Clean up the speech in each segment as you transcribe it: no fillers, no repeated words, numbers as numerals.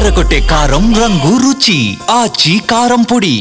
అదరగొట్టే కారం రంగు రుచి ఆచి కారం పొడి.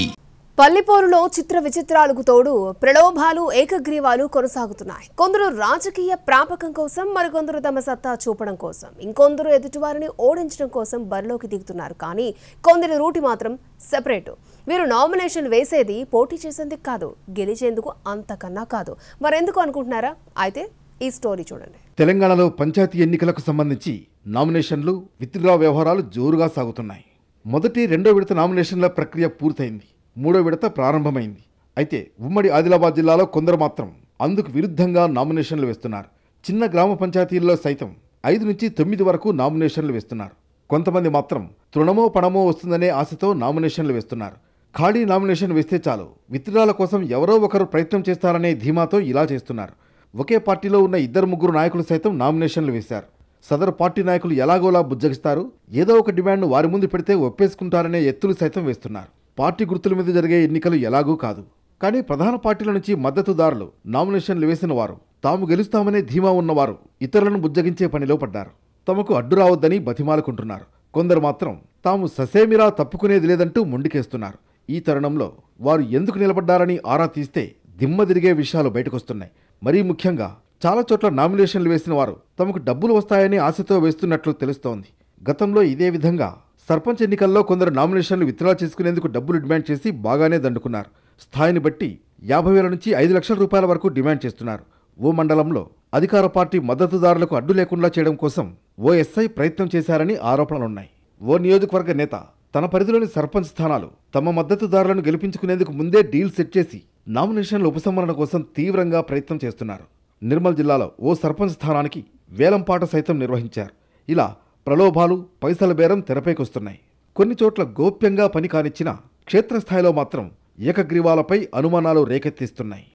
పల్లిపోరులో చిత్ర విచిత్రాలకు తోడు ప్రలోభాలు ఏకగ్రీవాలు కొనసాగుతున్నాయి. కొందరు రాజకీయ ప్రాపకం కోసం, మరికొందరు తమ సత్తా చూపడం కోసం, ఇంకొందరు ఎదుటివారిని ఓడించడం కోసం బరిలోకి దిగుతున్నారు. కానీ కొందరి రూటి మాత్రం సెపరేట్. వీరు నామినేషన్ వేసేది పోటీ చేసేందుకు కాదు, గెలిచేందుకు అంతకన్నా కాదు. మరెందుకు అనుకుంటున్నారా? అయితే ఈ స్టోరీ చూడండి. తెలంగాణలో పంచాయతీ ఎన్నికలకు సంబంధించి నామినేషన్లు, విత్డ్రా వ్యవహారాలు జోరుగా సాగుతున్నాయి. మొదటి, రెండో విడత నామినేషన్ల ప్రక్రియ పూర్తయింది. మూడో విడత ప్రారంభమైంది. అయితే ఉమ్మడి ఆదిలాబాద్ జిల్లాలో కొందరు మాత్రం అందుకు విరుద్ధంగా నామినేషన్లు వేస్తున్నారు. చిన్న గ్రామ పంచాయతీల్లో సైతం 5 నుంచి 9 వరకు నామినేషన్లు వేస్తున్నారు. కొంతమంది మాత్రం తృణమో పణమో వస్తుందనే ఆశతో నామినేషన్లు వేస్తున్నారు. ఖాళీ నామినేషన్ వేస్తే చాలు, విత్డ్రాల కోసం ఎవరో ఒకరు ప్రయత్నం చేస్తారనే ధీమాతో ఇలా చేస్తున్నారు. ఒకే పార్టీలో ఉన్న 2-3 నాయకులు సైతం నామినేషన్లు వేశారు. సదరు పార్టీ నాయకులు ఎలాగోలా బుజ్జగిస్తారు, ఏదో ఒక డిమాండ్ను వారి ముందు పెడితే ఒప్పేసుకుంటారనే ఎత్తులు సైతం వేస్తున్నారు. పార్టీ గుర్తుల మీద జరిగే ఎన్నికలు ఎలాగూ కాదు. కానీ ప్రధాన పార్టీల నుంచి మద్దతుదారులు, నామినేషన్లు వేసిన వారు, తాము గెలుస్తామనే ధీమా ఉన్నవారు ఇతరులను బుజ్జగించే పనిలో పడ్డారు. తమకు అడ్డు రావద్దని బతిమాలుకుంటున్నారు. కొందరు మాత్రం తాము ససేమిరా తప్పుకునేది లేదంటూ మొండికేస్తున్నారు. ఈ తరుణంలో వారు ఎందుకు నిలబడ్డారని ఆరా తీస్తే దిమ్మ తిరిగే విషయాలు బయటకొస్తున్నాయి. మరీ ముఖ్యంగా చాలా చోట్ల నామినేషన్లు వేసిన వారు తమకు డబ్బులు వస్తాయని ఆశతో వేస్తున్నట్లు తెలుస్తోంది. గతంలో ఇదే విధంగా సర్పంచ్ ఎన్నికల్లో కొందరు నామినేషన్లు విత్డ్రా చేసుకునేందుకు డబ్బులు డిమాండ్ చేసి బాగానే దండుకున్నారు. స్థాయిని బట్టి 50,000 నుంచి 5 లక్షల రూపాయల వరకు డిమాండ్ చేస్తున్నారు. ఓ మండలంలో అధికార పార్టీ మద్దతుదారులకు అడ్డు లేకుండా చేయడం కోసం ఓ ఎస్ఐ ప్రయత్నం చేశారని ఆరోపణలున్నాయి. ఓ నియోజకవర్గ నేత తన పరిధిలోని సర్పంచ్ స్థానాలు తమ మద్దతుదారులను గెలిపించుకునేందుకు ముందే డీల్ సెట్ చేసి నామినేషన్ల ఉపసంహరణ కోసం తీవ్రంగా ప్రయత్నం చేస్తున్నారు. నిర్మల్ జిల్లాలో ఓ సర్పంచ్ స్థానానికి వేలంపాట సైతం నిర్వహించారు. ఇలా ప్రలోభాలు, పైసల బేరం తెరపైకొస్తున్నాయి. కొన్ని చోట్ల గోప్యంగా పని కానిచ్చినా క్షేత్రస్థాయిలో మాత్రం ఏకగ్రీవాలపై అనుమానాలు రేకెత్తిస్తున్నాయి.